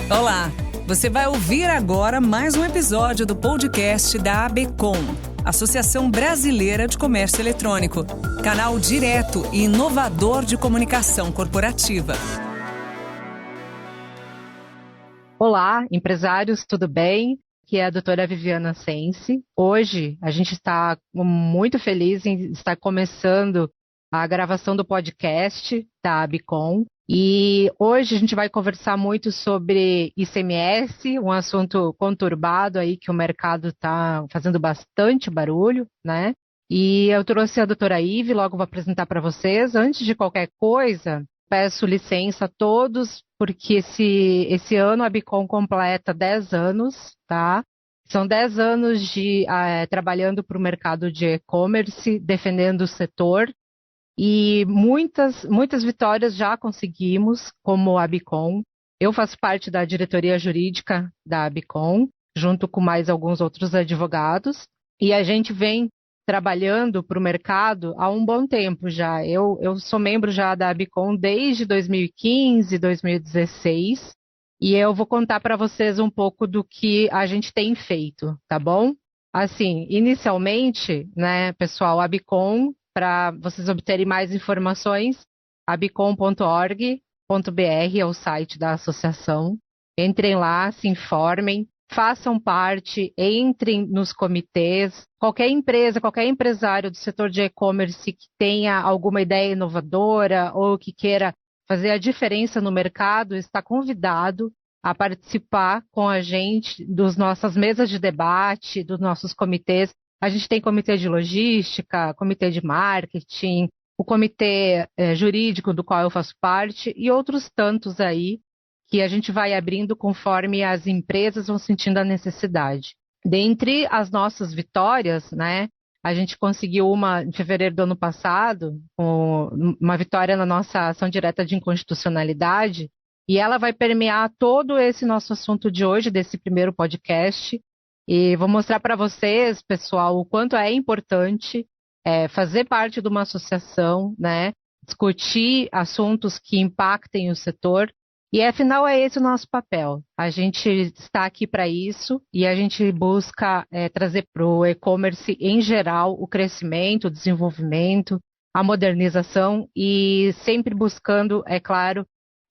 Olá, você vai ouvir agora mais um episódio do podcast da ABCom, Associação Brasileira de Comércio Eletrônico, canal direto e inovador de comunicação corporativa. Olá, empresários, tudo bem? Aqui é a doutora Viviana Sensi. Hoje a gente está muito feliz em estar começando a gravação do podcast da ABCom. E hoje a gente vai conversar muito sobre ICMS, um assunto conturbado aí que o mercado está fazendo bastante barulho, né? E eu trouxe a doutora Ive, logo vou apresentar para vocês. Antes de qualquer coisa, peço licença a todos, porque esse ano a ABCom completa 10 anos, tá? São 10 anos de trabalhando para o mercado de e-commerce, defendendo o setor. E muitas vitórias já conseguimos como ABCom. Eu faço parte da diretoria jurídica da ABCom, junto com mais alguns outros advogados, e a gente vem trabalhando para o mercado há um bom tempo já. Eu sou membro já da ABCom desde 2015, 2016, e eu vou contar para vocês um pouco do que a gente tem feito, tá bom? Assim, inicialmente, né, pessoal, a ABCom, para vocês obterem mais informações, abcom.org.br é o site da associação. Entrem lá, se informem, façam parte, entrem nos comitês. Qualquer empresa, qualquer empresário do setor de e-commerce que tenha alguma ideia inovadora ou que queira fazer a diferença no mercado, está convidado a participar com a gente das nossas mesas de debate, dos nossos comitês. A gente tem comitê de logística, comitê de marketing, o comitê jurídico do qual eu faço parte e outros tantos aí que a gente vai abrindo conforme as empresas vão sentindo a necessidade. Dentre as nossas vitórias, né, a gente conseguiu uma em fevereiro do ano passado, uma vitória na nossa ação direta de inconstitucionalidade, e ela vai permear todo esse nosso assunto de hoje, desse primeiro podcast. E vou mostrar para vocês, pessoal, o quanto é importante fazer parte de uma associação, né? Discutir assuntos que impactem o setor. E, afinal, é esse o nosso papel. A gente está aqui para isso e a gente busca trazer para o e-commerce, em geral, o crescimento, o desenvolvimento, a modernização e sempre buscando, é claro,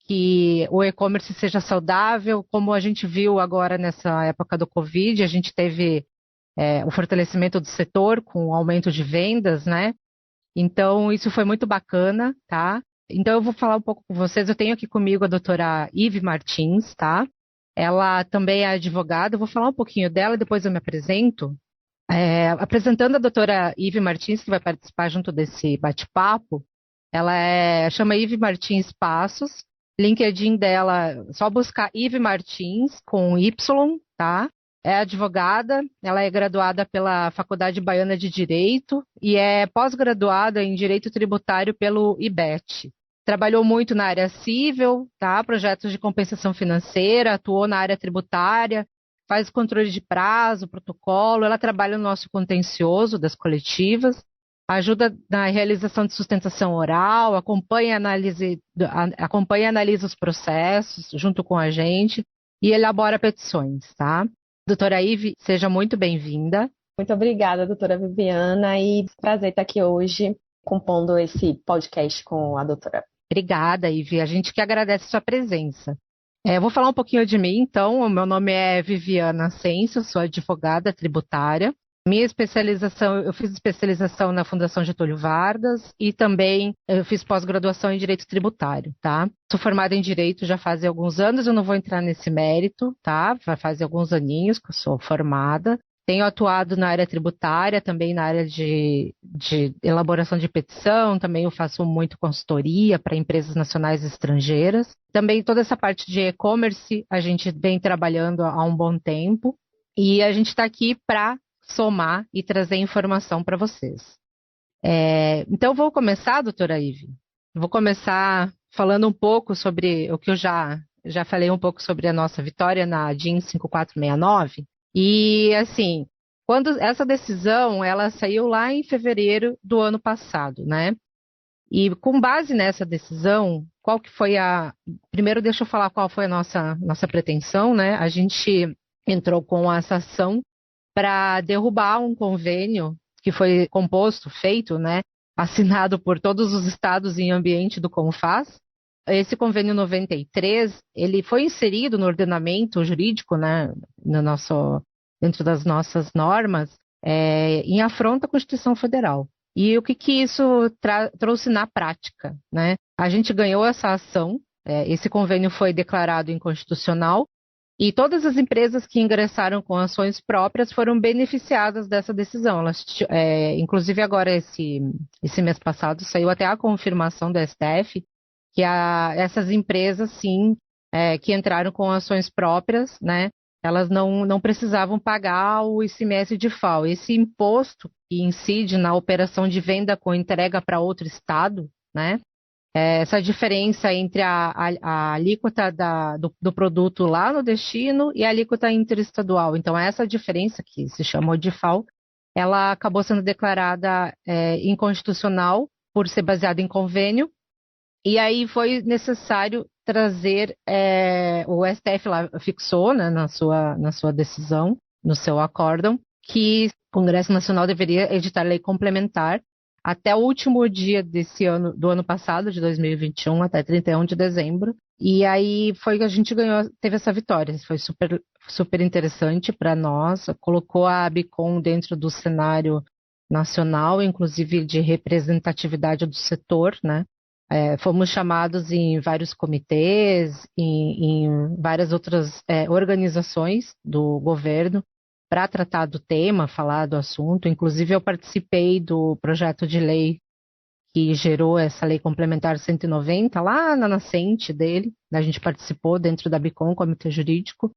que o e-commerce seja saudável, como a gente viu agora nessa época do Covid, a gente teve o fortalecimento do setor com o aumento de vendas, né? Então, isso foi muito bacana, tá? Então, eu vou falar um pouco com vocês. Eu tenho aqui comigo a doutora Ive Martins, tá? Ela também é advogada. Eu vou falar um pouquinho dela, depois eu me apresento. Apresentando a doutora Ive Martins, que vai participar junto desse bate-papo, ela chama Ive Martins Passos. LinkedIn dela, só buscar Ive Martins com Y, tá? É advogada, ela é graduada pela Faculdade Baiana de Direito e é pós-graduada em Direito Tributário pelo IBET. Trabalhou muito na área civil, tá? Projetos de compensação financeira, atuou na área tributária, faz controle de prazo, protocolo, ela trabalha no nosso contencioso das coletivas, ajuda na realização de sustentação oral, acompanha e analisa os processos junto com a gente e elabora petições, tá? Doutora Ive, seja muito bem-vinda. Muito obrigada, doutora Viviana, e prazer estar aqui hoje compondo esse podcast com a doutora. Obrigada, Ive. A gente que agradece a sua presença. Eu vou falar um pouquinho de mim, então. O meu nome é Viviana Senso, sou advogada tributária. Minha especialização, eu fiz especialização na Fundação Getúlio Vargas e também eu fiz pós-graduação em Direito Tributário, tá? Sou formada em Direito já faz alguns anos, eu não vou entrar nesse mérito, tá? Já faz alguns aninhos que eu sou formada. Tenho atuado na área tributária, também na área de elaboração de petição, também eu faço muito consultoria para empresas nacionais e estrangeiras. Também toda essa parte de e-commerce a gente vem trabalhando há um bom tempo e a gente está aqui para somar e trazer informação para vocês. Então, vou começar, doutora Ive. Vou começar falando um pouco sobre o que eu já falei um pouco sobre a nossa vitória na DIN 5469. E, assim, quando essa decisão, ela saiu lá em fevereiro do ano passado, né? E com base nessa decisão, qual que foi Primeiro, deixa eu falar qual foi a nossa pretensão, né? A gente entrou com essa ação para derrubar um convênio que foi feito, né? Assinado por todos os estados em ambiente do CONFAS. Esse convênio 93, ele foi inserido no ordenamento jurídico, né? Dentro das nossas normas, em afronta à Constituição Federal. E o que isso trouxe na prática, né? A gente ganhou essa ação, esse convênio foi declarado inconstitucional e todas as empresas que ingressaram com ações próprias foram beneficiadas dessa decisão. Inclusive agora, esse mês passado, saiu até a confirmação do STF que essas empresas, sim, que entraram com ações próprias, né? Elas não precisavam pagar o ICMS de FAO. Esse imposto que incide na operação de venda com entrega para outro estado, né? Essa diferença entre a alíquota do produto lá no destino e a alíquota interestadual. Então, essa diferença, que se chamou de FAO, ela acabou sendo declarada inconstitucional por ser baseada em convênio. E aí foi necessário trazer, o STF lá fixou, né, na sua decisão, no seu acórdão, que o Congresso Nacional deveria editar lei complementar até o último dia do ano passado, de 2021, até 31 de dezembro. E aí foi que a gente teve essa vitória. Foi super, super interessante para nós. Colocou a ABICOM dentro do cenário nacional, inclusive de representatividade do setor, né? Fomos chamados em vários comitês, em várias outras organizações do governo para tratar do tema, falar do assunto. Inclusive, eu participei do projeto de lei que gerou essa lei complementar 190, lá na nascente dele. A gente participou dentro da ABICOM, Comitê Jurídico,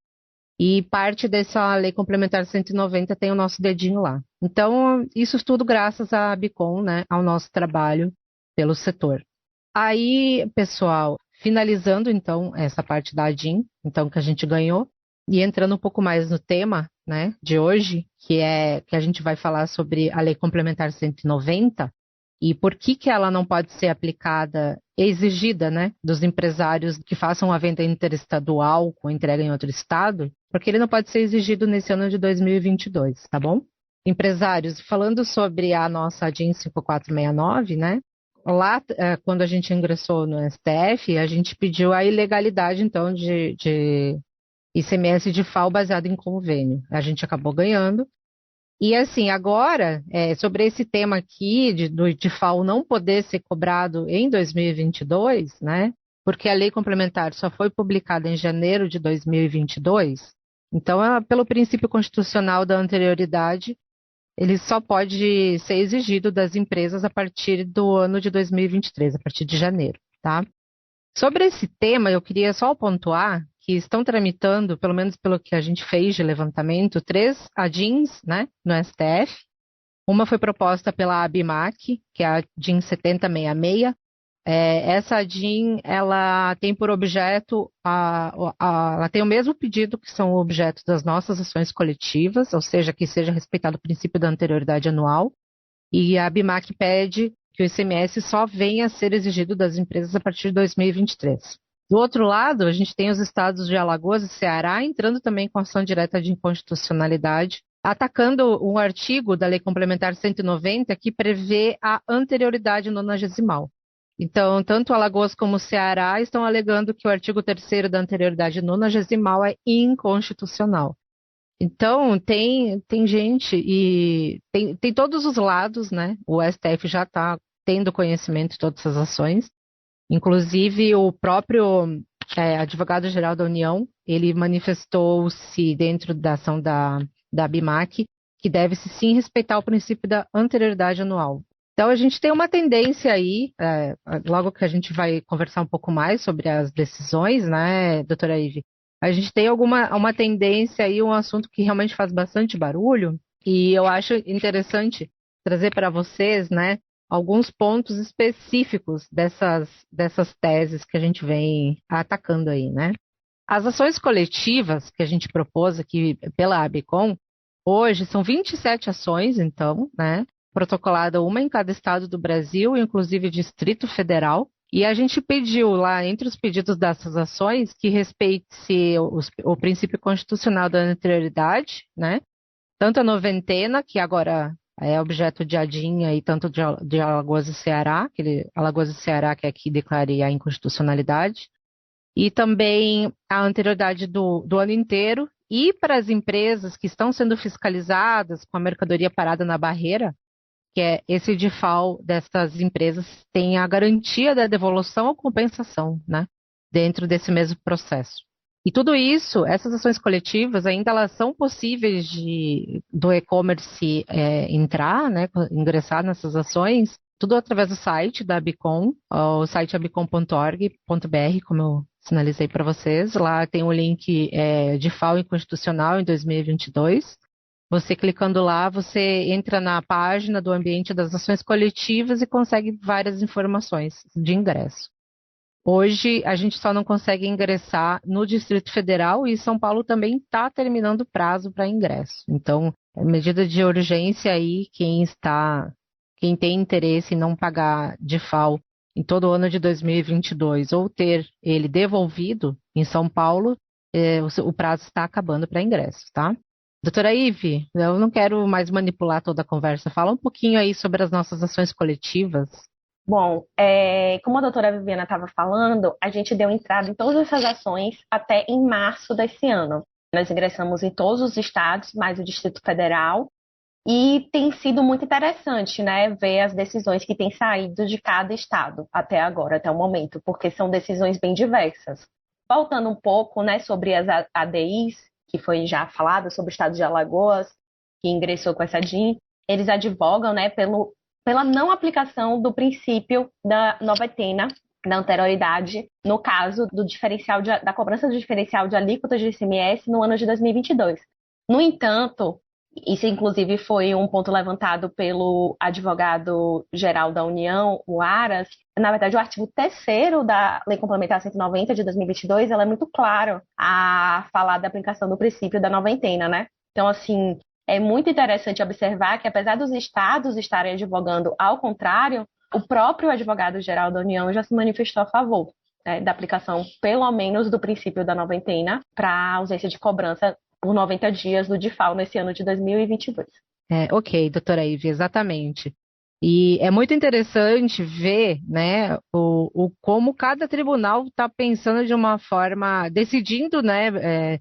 e parte dessa lei complementar 190 tem o nosso dedinho lá. Então, isso tudo graças à ABICOM, né, ao nosso trabalho pelo setor. Aí, pessoal, finalizando então essa parte da ADIM, então que a gente ganhou, e entrando um pouco mais no tema, né, de hoje, que a gente vai falar sobre a Lei Complementar 190 e por que ela não pode ser aplicada, exigida, né, dos empresários que façam a venda interestadual com entrega em outro estado, porque ele não pode ser exigido nesse ano de 2022, tá bom? Empresários, falando sobre a nossa ADIM 5469, né? Lá, quando a gente ingressou no STF, a gente pediu a ilegalidade, então, de ICMS de FAO baseado em convênio. A gente acabou ganhando. E, assim, agora, sobre esse tema aqui de FAO não poder ser cobrado em 2022, né? Porque a lei complementar só foi publicada em janeiro de 2022. Então, pelo princípio constitucional da anterioridade, ele só pode ser exigido das empresas a partir do ano de 2023, a partir de janeiro, tá? Sobre esse tema, eu queria só pontuar que estão tramitando, pelo menos pelo que a gente fez de levantamento, 3 ADIMs, né, no STF. Uma foi proposta pela ABIMAC, que é a ADIM 7066. Essa ADIM, ela tem por objeto, ela tem o mesmo pedido que são o objeto das nossas ações coletivas, ou seja, que seja respeitado o princípio da anterioridade anual, e a ABIMAC pede que o ICMS só venha a ser exigido das empresas a partir de 2023. Do outro lado, a gente tem os estados de Alagoas e Ceará entrando também com ação direta de inconstitucionalidade, atacando um artigo da Lei Complementar 190 que prevê a anterioridade nonagesimal. Então, tanto Alagoas como o Ceará estão alegando que o artigo 3º da anterioridade nonagesimal é inconstitucional. Então, tem gente e tem todos os lados, né? O STF já está tendo conhecimento de todas essas ações. Inclusive, o próprio advogado-geral da União, ele manifestou-se dentro da ação da ABIMAC que deve-se sim respeitar o princípio da anterioridade anual. Então, a gente tem uma tendência aí, logo que a gente vai conversar um pouco mais sobre as decisões, né, doutora Ive? A gente tem uma tendência aí, um assunto que realmente faz bastante barulho, e eu acho interessante trazer para vocês, né, alguns pontos específicos dessas teses que a gente vem atacando aí, né? As ações coletivas que a gente propôs aqui pela ABICOM, hoje são 27 ações, então, né? Protocolada uma em cada estado do Brasil, inclusive Distrito Federal, E a gente pediu lá, entre os pedidos dessas ações, que respeite-se o princípio constitucional da anterioridade, né? Tanto a noventena, que agora é objeto de ADIM, e tanto de Alagoas e Ceará, Alagoas e Ceará que aqui declare a inconstitucionalidade, e também a anterioridade do ano inteiro, e para as empresas que estão sendo fiscalizadas com a mercadoria parada na barreira, que é esse DIFAL dessas empresas tem a garantia da devolução ou compensação, né, dentro desse mesmo processo. E tudo isso, essas ações coletivas, ainda elas são possíveis do e-commerce entrar, né, ingressar nessas ações, tudo através do site da Abicom, o site abicom.org.br, como eu sinalizei para vocês. Lá tem o link DIFAL Inconstitucional em 2022. Você clicando lá, você entra na página do ambiente das ações coletivas e consegue várias informações de ingresso. Hoje, a gente só não consegue ingressar no Distrito Federal e São Paulo também está terminando o prazo para ingresso. Então, medida de urgência aí, quem tem interesse em não pagar DIFAL em todo o ano de 2022 ou ter ele devolvido em São Paulo, o prazo está acabando para ingresso, tá? Doutora Ive, eu não quero mais manipular toda a conversa. Fala um pouquinho aí sobre as nossas ações coletivas. Bom, como a doutora Viviana estava falando, a gente deu entrada em todas essas ações até em março desse ano. Nós ingressamos em todos os estados, mais o Distrito Federal, e tem sido muito interessante, né, ver as decisões que têm saído de cada estado até agora, até o momento, porque são decisões bem diversas. Voltando um pouco, né, sobre as ADIs, que foi já falado, sobre o estado de Alagoas, que ingressou com essa DIN, eles advogam, né, pela não aplicação do princípio da noventena, da anterioridade, no caso da cobrança do diferencial de alíquotas de ICMS no ano de 2022. No entanto, isso inclusive foi um ponto levantado pelo advogado-geral da União, o Aras. Na verdade, o artigo 3º da Lei Complementar 190 de 2022, ela é muito claro a falar da aplicação do princípio da noventena, né? Então, assim, é muito interessante observar que, apesar dos estados estarem advogando ao contrário, o próprio advogado-geral da União já se manifestou a favor, né, da aplicação, pelo menos, do princípio da noventena para a ausência de cobrança por 90 dias do DIFAL nesse ano de 2022. Ok, doutora Ive, exatamente. E é muito interessante ver, né, como cada tribunal está pensando de uma forma, decidindo, né,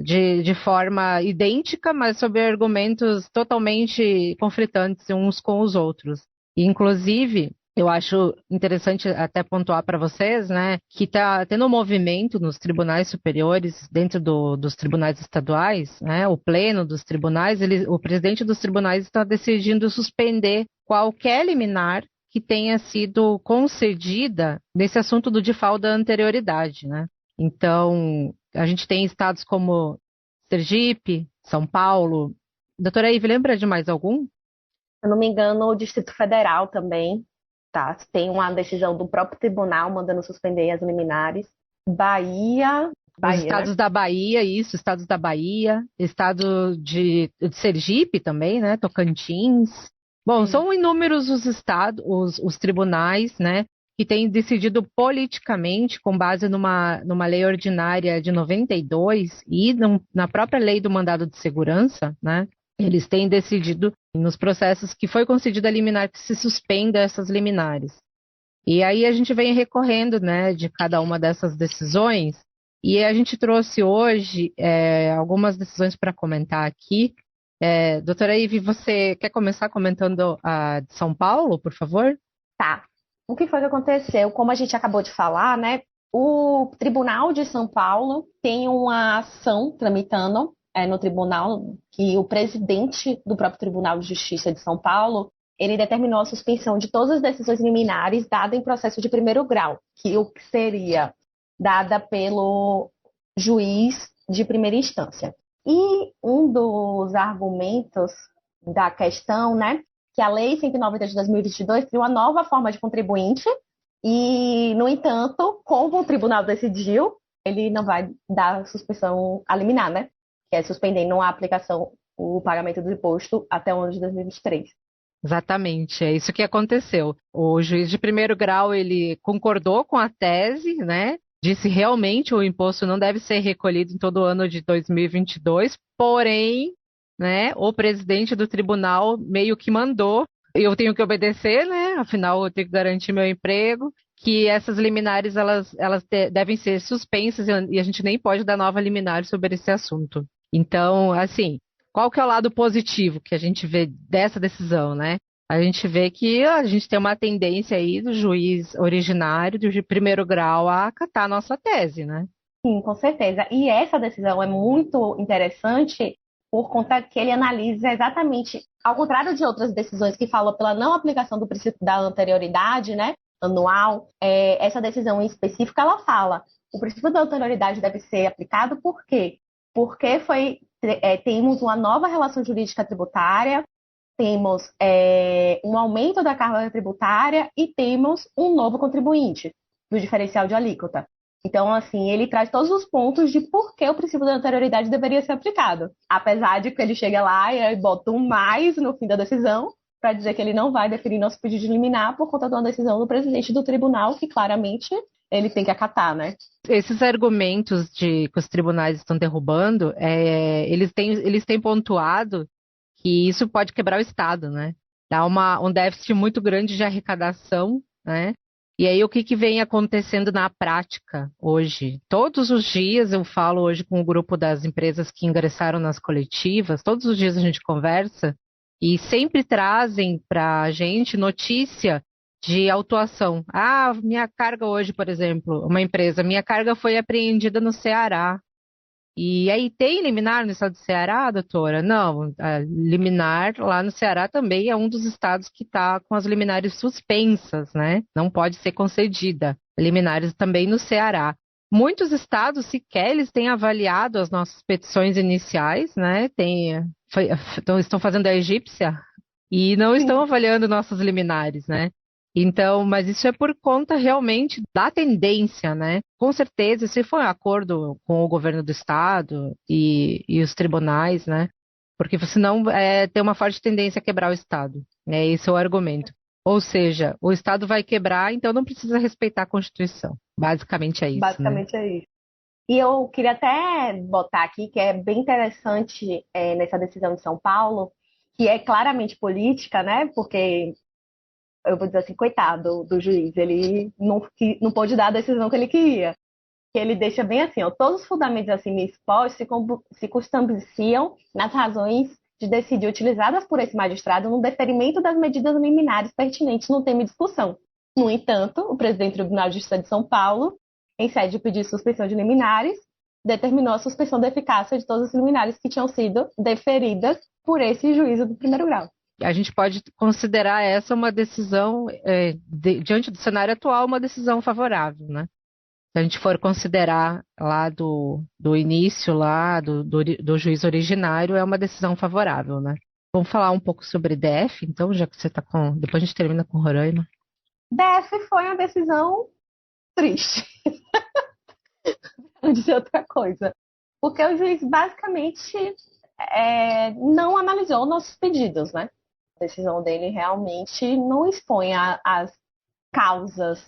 de forma idêntica, mas sob argumentos totalmente conflitantes uns com os outros. E, inclusive, eu acho interessante até pontuar para vocês, né, que está tendo um movimento nos tribunais superiores, dentro dos tribunais estaduais, né, o pleno dos tribunais, o presidente dos tribunais está decidindo suspender qualquer liminar que tenha sido concedida nesse assunto do DIFAL da anterioridade, né? Então, a gente tem estados como Sergipe, São Paulo. Doutora Ive, lembra de mais algum? Se eu não me engano, o Distrito Federal também, tá? Tem uma decisão do próprio tribunal mandando suspender as liminares. Bahia, Os estados, né, da Bahia, isso, estados da Bahia, estado de Sergipe também, né? Tocantins. Bom, sim, são inúmeros os estados, os tribunais, né, que têm decidido politicamente, com base numa lei ordinária de 92 e na própria lei do mandado de segurança, né, eles têm decidido nos processos que foi concedida a liminar que se suspenda essas liminares. E aí a gente vem recorrendo, né, de cada uma dessas decisões, e a gente trouxe hoje algumas decisões para comentar aqui. Doutora Ive, você quer começar comentando a de São Paulo, por favor? Tá. O que foi que aconteceu? Como a gente acabou de falar, né? O Tribunal de São Paulo tem uma ação tramitando no tribunal, que o presidente do próprio Tribunal de Justiça de São Paulo, ele determinou a suspensão de todas as decisões liminares dadas em processo de primeiro grau, que seria dada pelo juiz de primeira instância. E um dos argumentos da questão, né, que a Lei 190 de 2022 cria uma nova forma de contribuinte e, no entanto, como o tribunal decidiu, ele não vai dar suspensão a liminar, né, que é suspendendo a aplicação, o pagamento do imposto até o ano de 2023. Exatamente, é isso que aconteceu. O juiz de primeiro grau, ele concordou com a tese, né? Disse realmente o imposto não deve ser recolhido em todo o ano de 2022, porém, né, o presidente do tribunal meio que mandou, eu tenho que obedecer, né? Afinal, eu tenho que garantir meu emprego, que essas liminares devem ser suspensas e a gente nem pode dar nova liminar sobre esse assunto. Então, assim, qual que é o lado positivo que a gente vê dessa decisão, né? A gente vê que a gente tem uma tendência aí do juiz originário, de primeiro grau, a acatar a nossa tese, né? Sim, com certeza. E essa decisão é muito interessante por conta que ele analisa exatamente, ao contrário de outras decisões que falam pela não aplicação do princípio da anterioridade, né, anual, essa decisão em específico, ela fala, o princípio da anterioridade deve ser aplicado por quê? Porque temos uma nova relação jurídica tributária, temos um aumento da carga tributária e temos um novo contribuinte do diferencial de alíquota. Então, assim, ele traz todos os pontos de por que o princípio da anterioridade deveria ser aplicado. Apesar de que ele chega lá e bota um mais no fim da decisão, para dizer que ele não vai deferir nosso pedido de liminar por conta de uma decisão do presidente do tribunal, que claramente ele tem que acatar, né? Esses argumentos que os tribunais estão derrubando, eles têm pontuado que isso pode quebrar o Estado, né? Dá um déficit muito grande de arrecadação, né? E aí, o que vem acontecendo na prática hoje? Todos os dias eu falo hoje com o grupo das empresas que ingressaram nas coletivas, todos os dias a gente conversa e sempre trazem para a gente notícia de autuação. Ah, minha carga hoje, por exemplo, uma empresa, minha carga foi apreendida no Ceará. E aí tem liminar no estado do Ceará, doutora? Não, a liminar lá no Ceará também é um dos estados que está com as liminares suspensas, né? Não pode ser concedida. Liminares também no Ceará. Muitos estados sequer eles têm avaliado as nossas petições iniciais, né? Estão fazendo a egípcia e não estão avaliando nossas liminares, né? Então, mas isso é por conta realmente da tendência, né? Com certeza, se for um acordo com o governo do estado e os tribunais, né? Porque senão tem uma forte tendência a quebrar o estado, né? Esse é o argumento. Ou seja, o estado vai quebrar, então não precisa respeitar a Constituição. Basicamente é isso, Basicamente é isso. E eu queria até botar aqui que é bem interessante nessa decisão de São Paulo, que é claramente política, né? Porque eu vou dizer assim, coitado do juiz, ele não pôde dar a decisão que ele queria. Que ele deixa bem assim, ó, todos os fundamentos assim expostos se consubstanciam nas razões de decidir utilizadas por esse magistrado no deferimento das medidas liminares pertinentes no tema em discussão. No entanto, o presidente do Tribunal de Justiça de São Paulo, em sede de pedido de suspensão de liminares, determinou a suspensão da eficácia de todas as liminares que tinham sido deferidas por esse juízo do primeiro grau. A gente pode considerar essa uma decisão, diante do cenário atual, uma decisão favorável, né? Se a gente for considerar lá do início lá do juiz originário, é uma decisão favorável, né? Vamos falar um pouco sobre DF, então, já que você está com... Depois a gente termina com Roraima. DF foi uma decisão triste. Não dizer outra coisa. Porque o juiz basicamente não analisou nossos pedidos, né? A decisão dele realmente não expõe as causas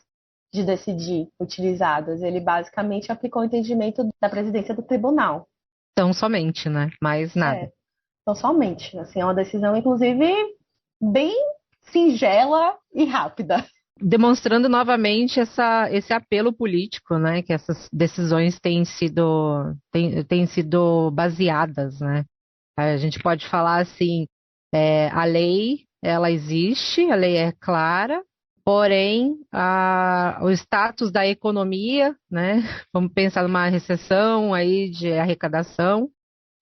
de decidir utilizadas. Ele basicamente aplicou o entendimento da presidência do tribunal. Então, somente, né? Mais nada. Então, somente. Assim, é uma decisão, inclusive, bem singela e rápida. Demonstrando novamente esse apelo político, né? Que essas decisões têm sido baseadas, né? A gente pode falar assim, a lei, ela existe, a lei é clara, porém, o status da economia, né? Vamos pensar numa recessão aí de arrecadação,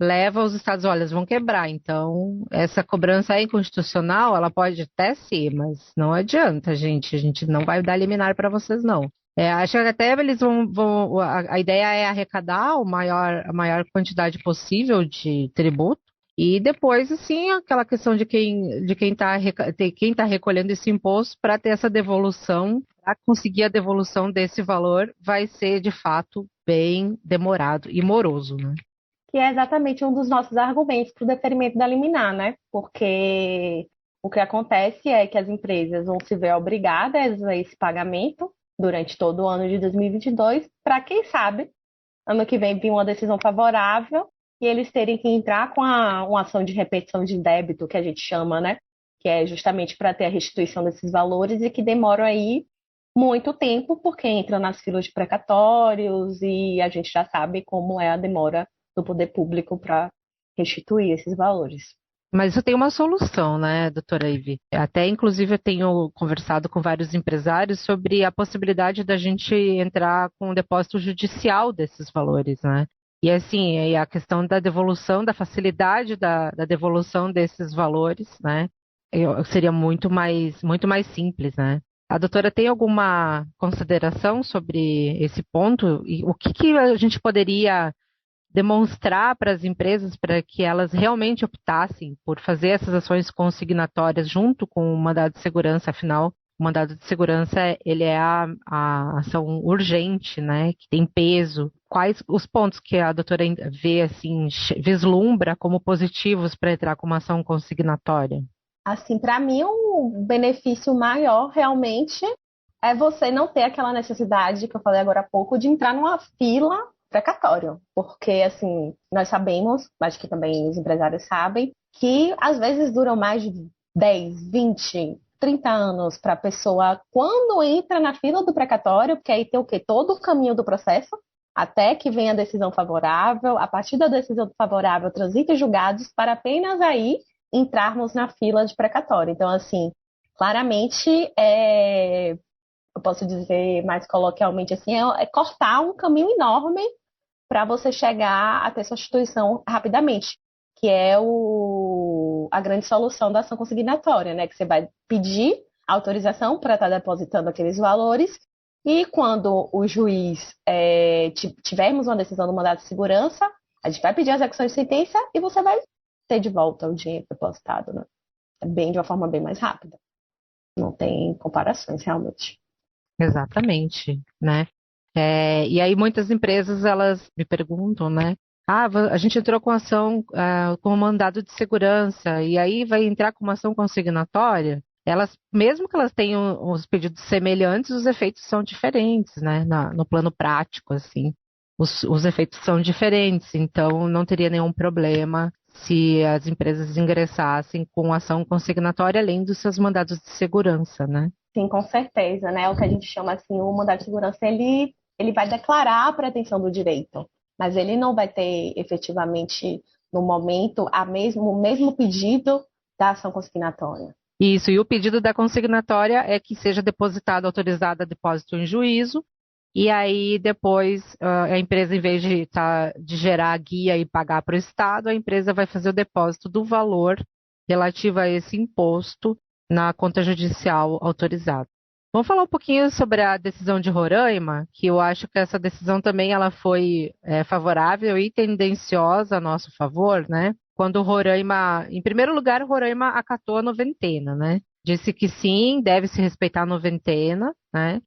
leva os estados, olha, eles vão quebrar. Então, essa cobrança é inconstitucional, ela pode até ser, mas não adianta, gente. A gente não vai dar liminar para vocês, não. Acho que até eles a ideia é arrecadar a maior quantidade possível de tributo. E depois, assim, aquela questão de quem tá recolhendo esse imposto para ter essa devolução, para conseguir a devolução desse valor, vai ser, de fato, bem demorado e moroso, né? Que é exatamente um dos nossos argumentos para o deferimento da liminar, né? Porque o que acontece é que as empresas vão se ver obrigadas a esse pagamento durante todo o ano de 2022, para quem sabe, ano que vem vir uma decisão favorável e eles terem que entrar com uma ação de repetição de débito, que a gente chama, né? Que é justamente para ter a restituição desses valores e que demoram aí muito tempo, porque entra nas filas de precatórios e a gente já sabe como é a demora do poder público para restituir esses valores. Mas isso tem uma solução, né, doutora Ivy? Até, inclusive, eu tenho conversado com vários empresários sobre a possibilidade da gente entrar com um depósito judicial desses valores, né? E, assim, a questão da devolução, da facilidade da devolução desses valores, né? Seria muito mais simples, né? A doutora tem alguma consideração sobre esse ponto? E o que a gente poderia demonstrar para as empresas para que elas realmente optassem por fazer essas ações consignatórias junto com o mandado de segurança? Afinal, o mandado de segurança ele é a ação urgente, né, que tem peso. Quais os pontos que a doutora vê, assim, vislumbra como positivos para entrar com uma ação consignatória? Assim, para mim, o benefício maior realmente é você não ter aquela necessidade que eu falei agora há pouco de entrar numa fila precatória, porque assim, nós sabemos, mas que também os empresários sabem, que às vezes duram mais de 10, 20, 30 anos para a pessoa, quando entra na fila do precatório, porque aí tem o quê? Todo o caminho do processo, até que venha a decisão favorável, a partir da decisão favorável, transita em julgados, para apenas aí entrarmos na fila de precatório. Então, assim, claramente, eu posso dizer mais coloquialmente assim, é cortar um caminho enorme para você chegar a ter sua instituição rapidamente, que é a grande solução da ação consignatória, né? Que você vai pedir autorização para estar depositando aqueles valores e quando o juiz tivermos uma decisão do mandado de segurança, a gente vai pedir a execução de sentença e você vai ter de volta o dinheiro depositado, né? De uma forma bem mais rápida. Não tem comparações, realmente. Exatamente, né? E aí muitas empresas, elas me perguntam, né? A gente entrou com ação com mandado de segurança e aí vai entrar com uma ação consignatória? Elas, mesmo que elas tenham os pedidos semelhantes, os efeitos são diferentes, né? No plano prático, assim. Os efeitos são diferentes, então não teria nenhum problema se as empresas ingressassem com ação consignatória além dos seus mandados de segurança, né? Sim, com certeza, né? O que a gente chama assim, o mandado de segurança, ele vai declarar a pretensão do direito, mas ele não vai ter efetivamente, no momento, o mesmo pedido da ação consignatória. Isso, e o pedido da consignatória é que seja depositado, autorizado a depósito em juízo, e aí depois a empresa, em vez de gerar a guia e pagar para o Estado, a empresa vai fazer o depósito do valor relativo a esse imposto na conta judicial autorizada. Vamos falar um pouquinho sobre a decisão de Roraima, que eu acho que essa decisão também ela foi favorável e tendenciosa a nosso favor, né? Quando Roraima, em primeiro lugar, Roraima acatou a noventena, né? Disse que sim, deve se respeitar a noventena, né?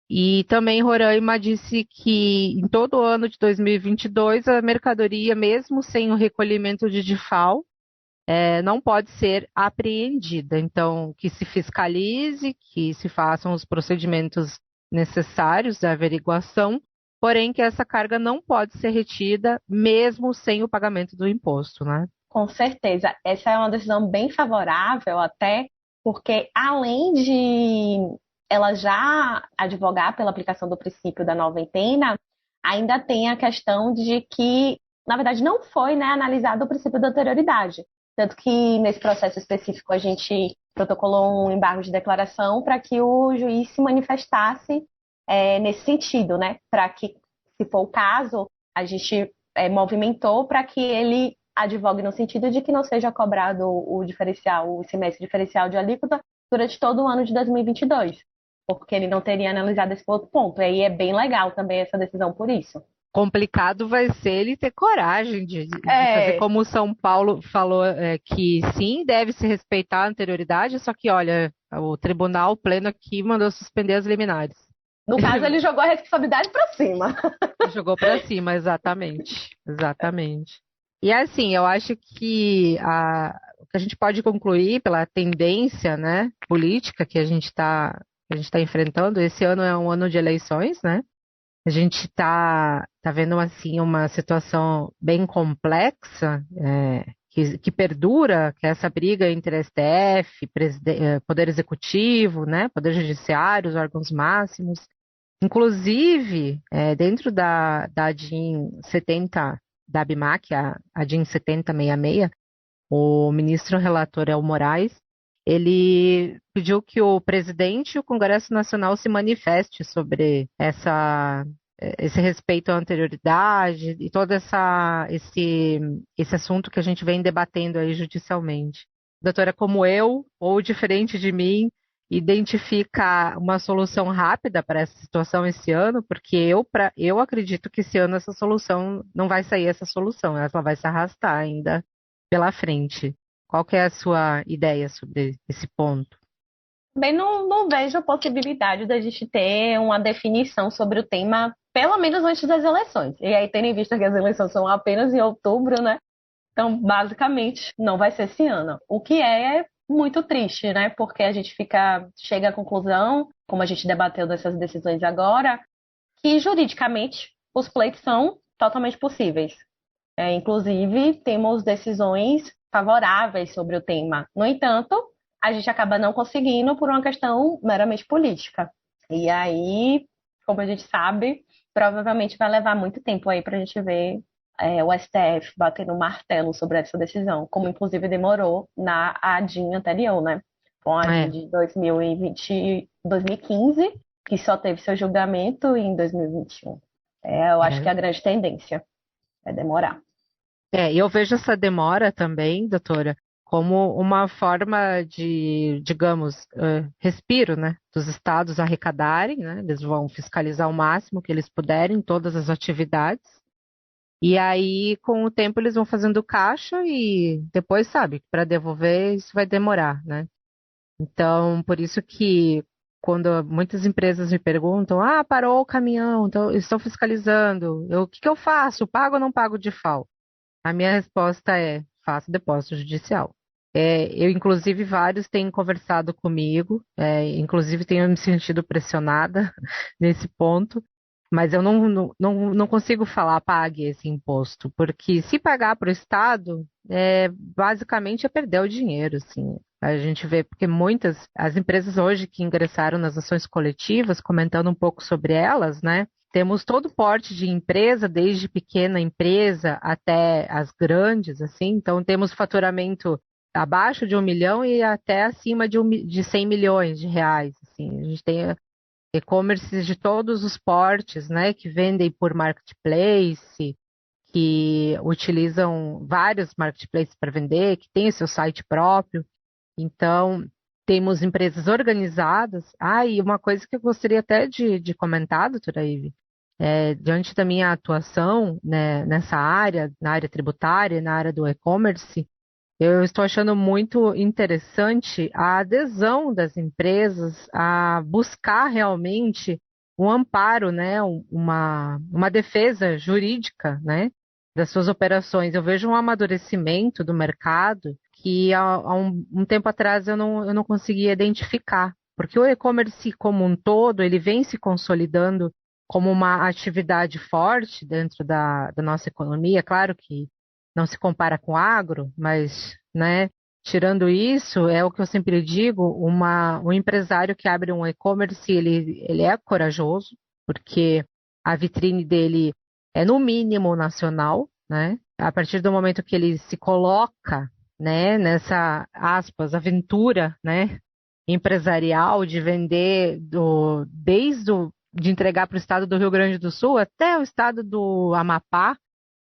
E também Roraima disse que em todo o ano de 2022 a mercadoria, mesmo sem o recolhimento de DIFAL, não pode ser apreendida. Então, que se fiscalize, que se façam os procedimentos necessários da averiguação, porém que essa carga não pode ser retida mesmo sem o pagamento do imposto, né? Com certeza. Essa é uma decisão bem favorável até porque, além de ela já advogar pela aplicação do princípio da noventena, ainda tem a questão de que, na verdade, não foi, né, analisado o princípio da anterioridade. Tanto que, nesse processo específico, a gente protocolou um embargo de declaração para que o juiz se manifestasse nesse sentido, né? Para que, se for o caso, a gente movimentou para que ele advogue no sentido de que não seja cobrado o semestre diferencial de alíquota durante todo o ano de 2022, porque ele não teria analisado esse outro ponto. E aí é bem legal também essa decisão por isso. Complicado vai ser ele ter coragem de fazer como o São Paulo falou, que sim, deve se respeitar a anterioridade, só que, olha, o Tribunal Pleno aqui mandou suspender as liminares. No caso, ele jogou a responsabilidade para cima. Jogou para cima, exatamente. E assim, eu acho que o que a gente pode concluir pela tendência, né, política que a gente tá enfrentando, esse ano é um ano de eleições, né? A gente tá vendo assim uma situação bem complexa, que perdura, que é essa briga entre STF, Poder Executivo, né, Poder Judiciário, os órgãos máximos. Inclusive, dentro da DIN 70 da ABMAC, a DIN 7066, o ministro relator El Moraes, ele pediu que o presidente e o Congresso Nacional se manifeste sobre esse respeito à anterioridade e todo esse assunto que a gente vem debatendo aí judicialmente. Doutora, como eu, ou diferente de mim, identifica uma solução rápida para essa situação esse ano, porque eu acredito que esse ano essa solução não vai sair essa solução, ela vai se arrastar ainda pela frente. Qual que é a sua ideia sobre esse ponto? Bem, não vejo a possibilidade da gente ter uma definição sobre o tema, pelo menos antes das eleições. E aí, tendo em vista que as eleições são apenas em outubro, né? Então, basicamente, não vai ser esse ano. O que é muito triste, né? Porque a gente chega à conclusão, como a gente debateu dessas decisões agora, que juridicamente os pleitos são totalmente possíveis. Inclusive, temos decisões favoráveis sobre o tema. No entanto, a gente acaba não conseguindo por uma questão meramente política. E aí, como a gente sabe, provavelmente vai levar muito tempo aí para a gente ver o STF batendo um martelo sobre essa decisão, como inclusive demorou na ADIM anterior, né? Com a ADIM de 2015, que só teve seu julgamento em 2021. Eu acho que é a grande tendência é demorar. E eu vejo essa demora também, doutora, como uma forma de, digamos, respiro, né, dos estados arrecadarem, né? Eles vão fiscalizar o máximo que eles puderem, todas as atividades. E aí, com o tempo, eles vão fazendo caixa e depois, sabe, para devolver isso vai demorar, né? Então, por isso que quando muitas empresas me perguntam, parou o caminhão, então estão fiscalizando, o que eu faço? Pago ou não pago de FAO? A minha resposta é, faça depósito judicial. Inclusive, vários têm conversado comigo, inclusive tenho me sentido pressionada nesse ponto, mas eu não consigo falar pague esse imposto, porque se pagar para o Estado, basicamente é perder o dinheiro, assim. A gente vê, porque as empresas hoje que ingressaram nas ações coletivas, comentando um pouco sobre elas, né? Temos todo porte de empresa, desde pequena empresa até as grandes, assim. Então, temos faturamento abaixo de 1 milhão e até acima de 100 milhões de reais, assim. A gente tem e-commerces de todos os portes, né, que vendem por marketplace, que utilizam vários marketplaces para vender, que tem o seu site próprio. Então, temos empresas organizadas. E uma coisa que eu gostaria até de comentar, doutora Ive, diante da minha atuação, né, nessa área, na área tributária, na área do e-commerce, eu estou achando muito interessante a adesão das empresas a buscar realmente um amparo, né, uma defesa jurídica, né, das suas operações. Eu vejo um amadurecimento do mercado que há um tempo atrás eu não conseguia identificar, porque o e-commerce como um todo, ele vem se consolidando como uma atividade forte dentro da nossa economia. Claro que não se compara com o agro, mas, né, tirando isso, é o que eu sempre digo, um empresário que abre um e-commerce, ele é corajoso, porque a vitrine dele é no mínimo nacional, né? A partir do momento que ele se coloca, né, nessa, aspas, aventura, né, empresarial de vender de entregar para o estado do Rio Grande do Sul até o estado do Amapá,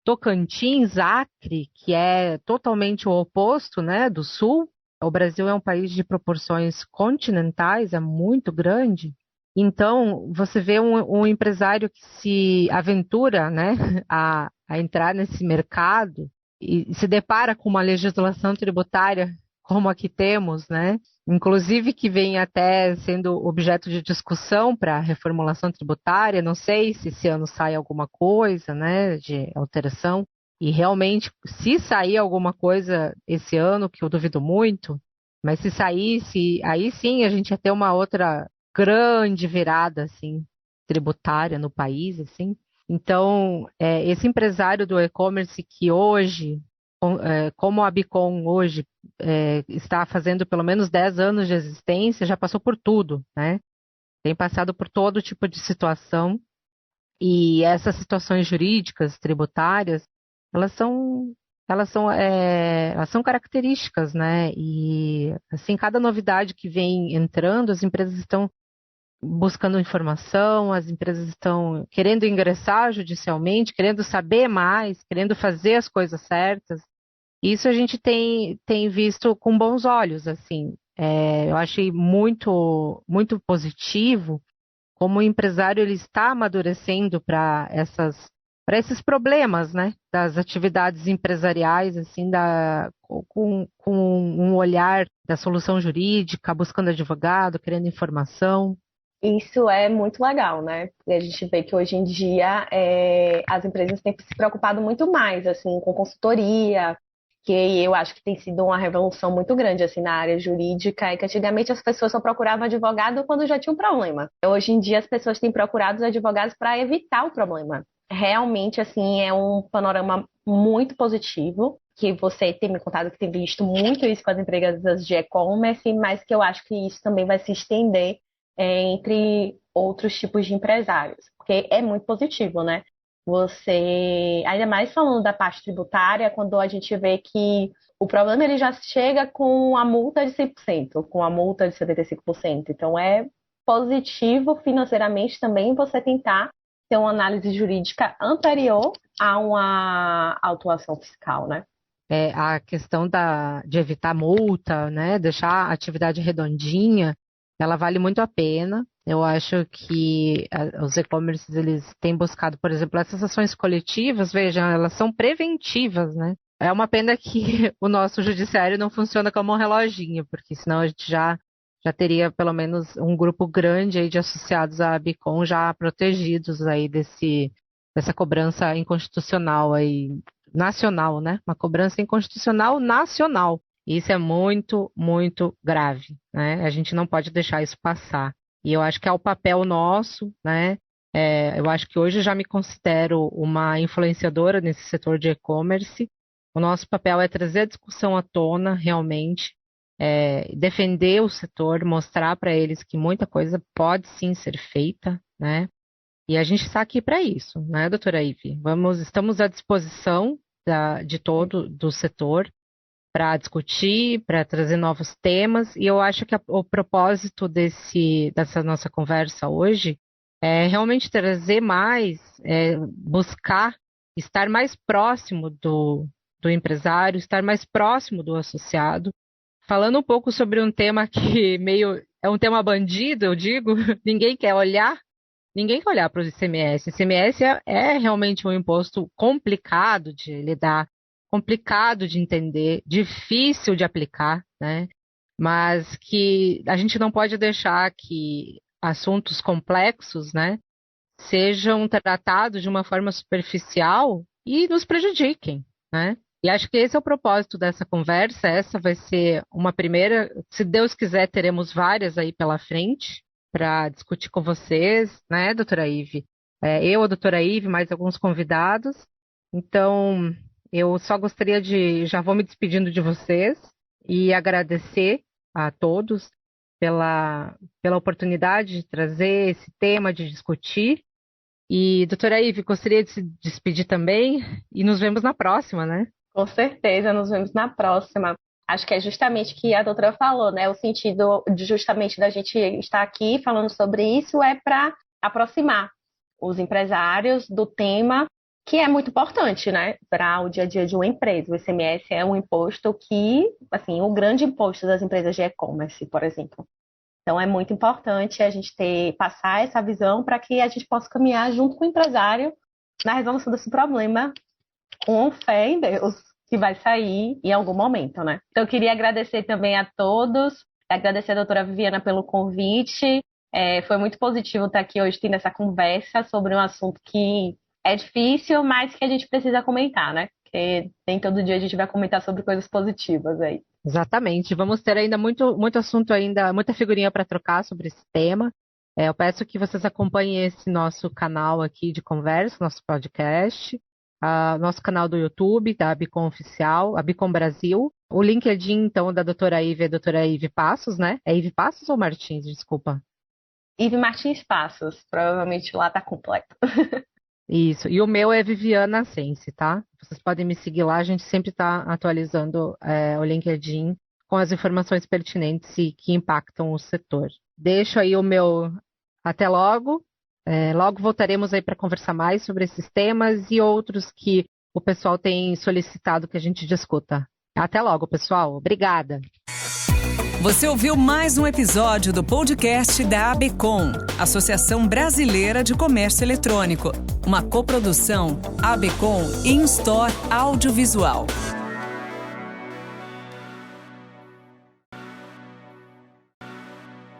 Tocantins, Acre, que é totalmente o oposto, né, do sul. O Brasil é um país de proporções continentais, é muito grande. Então, você vê um empresário que se aventura, né, a entrar nesse mercado e se depara com uma legislação tributária como a que temos, né? Inclusive que vem até sendo objeto de discussão para a reformulação tributária. Não sei se esse ano sai alguma coisa, né, de alteração, E realmente, se sair alguma coisa esse ano, que eu duvido muito, mas se saísse, aí sim a gente ia ter uma outra grande virada, assim, tributária no país, assim. Então, esse empresário do e-commerce que hoje, como a Bicom hoje está fazendo pelo menos 10 anos de existência, já passou por tudo, né? Tem passado por todo tipo de situação. E essas situações jurídicas, tributárias, elas são, elas são características, né? E assim, cada novidade que vem entrando, as empresas estão buscando informação, as empresas estão querendo ingressar judicialmente, querendo saber mais, querendo fazer as coisas certas. Isso a gente tem visto com bons olhos, assim. Eu achei muito positivo como o empresário ele está amadurecendo para esses problemas, né, das atividades empresariais, assim, com um olhar da solução jurídica, buscando advogado, querendo informação. Isso é muito legal, né? E a gente vê que hoje em dia as empresas têm se preocupado muito mais, assim, com consultoria, que eu acho que tem sido uma revolução muito grande, assim, na área jurídica, e que antigamente as pessoas só procuravam advogado quando já tinha um problema. Hoje em dia as pessoas têm procurado os advogados para evitar o problema. Realmente, assim, é um panorama muito positivo, que você tem me contado que tem visto muito isso com as empresas de e-commerce, mas que eu acho que isso também vai se estender entre outros tipos de empresários, porque é muito positivo, né? Você, ainda mais falando da parte tributária, quando a gente vê que o problema ele já chega com a multa de 100%, com a multa de 75%. Então é positivo financeiramente também você tentar ter uma análise jurídica anterior a uma autuação fiscal, né? A questão de evitar multa, né, deixar a atividade redondinha, ela vale muito a pena. Eu acho que os e-commerces eles têm buscado, por exemplo, essas ações coletivas, vejam, elas são preventivas, né? É uma pena que o nosso judiciário não funciona como um reloginho, porque senão a gente já teria pelo menos um grupo grande aí de associados à Bicom já protegidos aí dessa cobrança inconstitucional aí nacional, né? Uma cobrança inconstitucional nacional. E isso é muito grave, né? A gente não pode deixar isso passar. E eu acho que é o papel nosso, né? Eu acho que hoje eu já me considero uma influenciadora nesse setor de e-commerce. O nosso papel é trazer a discussão à tona, realmente, defender o setor, mostrar para eles que muita coisa pode sim ser feita, né? E a gente está aqui para isso, né, doutora Ive? Estamos à disposição de todo do setor para discutir, para trazer novos temas, e eu acho que o propósito dessa nossa conversa hoje é realmente trazer mais, buscar estar mais próximo do empresário, estar mais próximo do associado, falando um pouco sobre um tema que meio é um tema bandido, eu digo, ninguém quer olhar para o ICMS. O ICMS é realmente um imposto complicado de lidar, complicado de entender, difícil de aplicar, né? Mas que a gente não pode deixar que assuntos complexos, né, sejam tratados de uma forma superficial e nos prejudiquem, né? E acho que esse é o propósito dessa conversa. Essa vai ser uma primeira, se Deus quiser, teremos várias aí pela frente para discutir com vocês, né, doutora Ive? Eu, a doutora Ive, mais alguns convidados. Então, eu só gostaria já vou me despedindo de vocês e agradecer a todos pela oportunidade de trazer esse tema, de discutir. E, doutora Ive, gostaria de se despedir também e nos vemos na próxima, né? Com certeza, nos vemos na próxima. Acho que é justamente o que a doutora falou, né? O sentido de justamente da gente estar aqui falando sobre isso é para aproximar os empresários do tema, que é muito importante, né? Para o dia a dia de uma empresa. O ICMS é um imposto que, assim, o grande imposto das empresas de e-commerce, por exemplo. Então é muito importante a gente passar essa visão para que a gente possa caminhar junto com o empresário na resolução desse problema, com fé em Deus, que vai sair em algum momento, né? Então, eu queria agradecer também a todos, agradecer a doutora Viviana pelo convite. Foi muito positivo estar aqui hoje tendo essa conversa sobre um assunto que é difícil, mas que a gente precisa comentar, né? porque nem todo dia a gente vai comentar sobre coisas positivas aí. Exatamente. Vamos ter ainda muito assunto ainda, muita figurinha para trocar sobre esse tema. Eu peço que vocês acompanhem esse nosso canal aqui de conversa, nosso podcast, nosso canal do YouTube, da Abicom Oficial, Abicom Brasil. O LinkedIn, então, da doutora Ive é doutora Ive Passos, né? É Ive Passos ou Martins? Desculpa. Ive Martins Passos, provavelmente lá tá completo. Isso. E o meu é Viviana Sense, tá? Vocês podem me seguir lá, a gente sempre está atualizando o LinkedIn com as informações pertinentes e que impactam o setor. Deixo aí o meu até logo. Logo voltaremos aí para conversar mais sobre esses temas e outros que o pessoal tem solicitado que a gente discuta. Até logo, pessoal. Obrigada. Você ouviu mais um episódio do podcast da Abecom, Associação Brasileira de Comércio Eletrônico, uma coprodução Abecom e InStore Audiovisual.